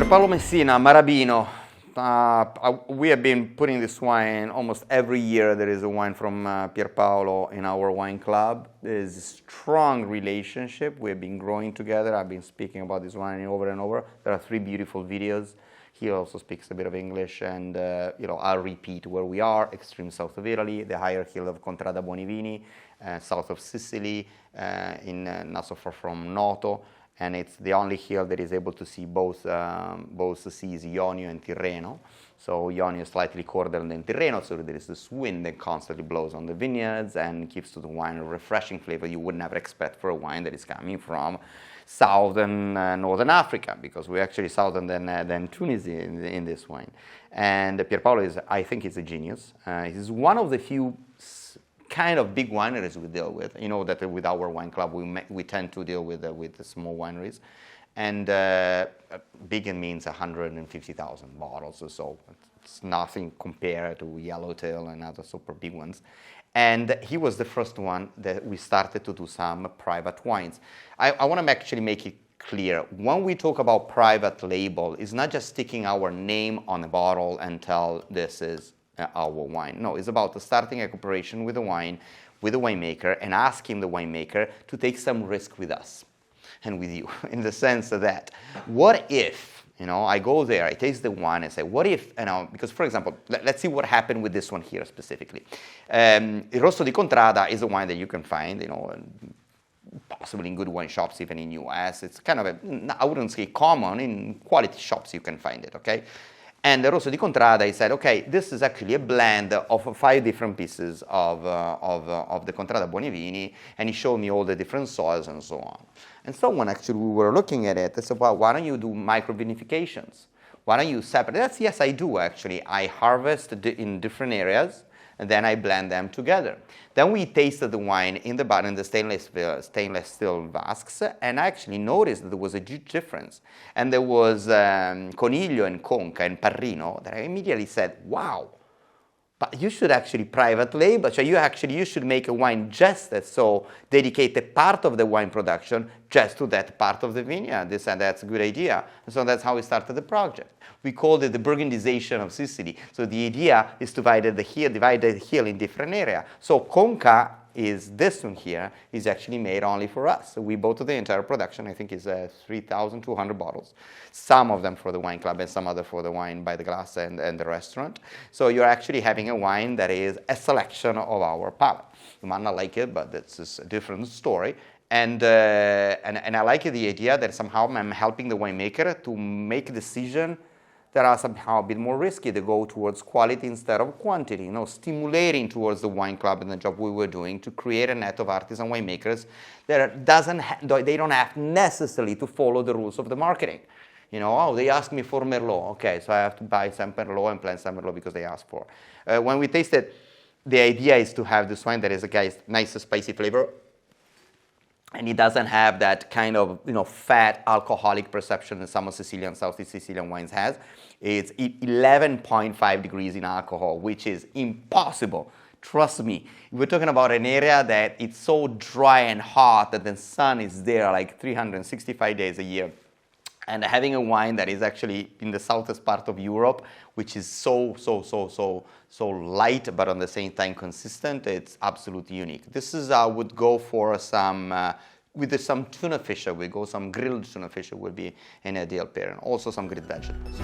Pierpaolo Messina, Marabino. We have been putting this wine almost every year. There is a wine from Pierpaolo in our wine club. There's a strong relationship. We have been growing together. I've been speaking about this wine over and over. There are 3 beautiful videos. He also speaks a bit of English, and I'll repeat where we are: extreme south of Italy, the higher hill of Contrada Buonivini, south of Sicily, not so far from Noto. And it's the only hill that is able to see both seas, Ionio and Tirreno. So Ionio is slightly colder than Tirreno, so there is this wind that constantly blows on the vineyards and gives to the wine a refreshing flavor you would never expect for a wine that is coming from southern northern Africa, because we're actually southern than Tunisia in this wine. And Pierpaolo I think he's a genius. He's one of the few kind of big wineries we deal with. You know that with our wine club we tend to deal with the small wineries, and big means 150,000 bottles or so. It's nothing compared to Yellowtail and other super big ones. And he was the first one that we started to do some private wines. I want to actually make it clear. When we talk about private label, it's not just sticking our name on a bottle and tell this is our wine. No, it's about starting a cooperation with the winemaker, and asking the winemaker to take some risk with us and with you, in the sense that, what if, I go there, I taste the wine and say, what if, because for example, let's see what happened with this one here specifically. Il Rosso di Contrada is a wine that you can find, possibly in good wine shops, even in US. It's kind of I wouldn't say common, in quality shops you can find it, okay? And the Rosso di Contrada, he said, okay, this is actually a blend of 5 different pieces of the Contrada Buonivini, and he showed me all the different soils and so on. And so when actually we were looking at it, I said, well, why don't you do micro-vinifications? Why don't you separate? Yes, I do actually. I harvest in different areas, and then I blend them together. Then we tasted the wine in the stainless steel vasks, and I actually noticed that there was a huge difference. And there was Coniglio and Conca and Parrino that I immediately said, wow, but you should actually private label. So you should make a wine just that, so dedicate a part of the wine production just to that part of the vineyard. They said that's a good idea. And so that's how we started the project. We called it the Burgundization of Sicily. So the idea is to divide the hill in different areas. So Conca is this one here, is actually made only for us. So we bought the entire production. I think it's 3,200 bottles. Some of them for the wine club and some other for the wine by the glass and the restaurant. So you're actually having a wine that is a selection of our palate. You might not like it, but that's a different story. And I like the idea that somehow I'm helping the winemaker to make a decision that are somehow a bit more risky. They go towards quality instead of quantity, stimulating towards the wine club and the job we were doing to create a net of artisan winemakers that they don't have necessarily to follow the rules of the marketing. They ask me for Merlot. Okay, so I have to buy some Merlot and plant some Merlot because they ask for. When we taste it, the idea is to have this wine that is a nice spicy flavor, and it doesn't have that kind of fat alcoholic perception that some Sicilian, Southeast Sicilian wines has. It's 11.5 degrees in alcohol, which is impossible. Trust me. We're talking about an area that it's so dry and hot that the sun is there like 365 days a year. And having a wine that is actually in the southest part of Europe, which is so light, but on the same time consistent, it's absolutely unique. This is, I would go for with some tuna fish, some grilled tuna fish would be an ideal pairing. Also some grilled vegetables.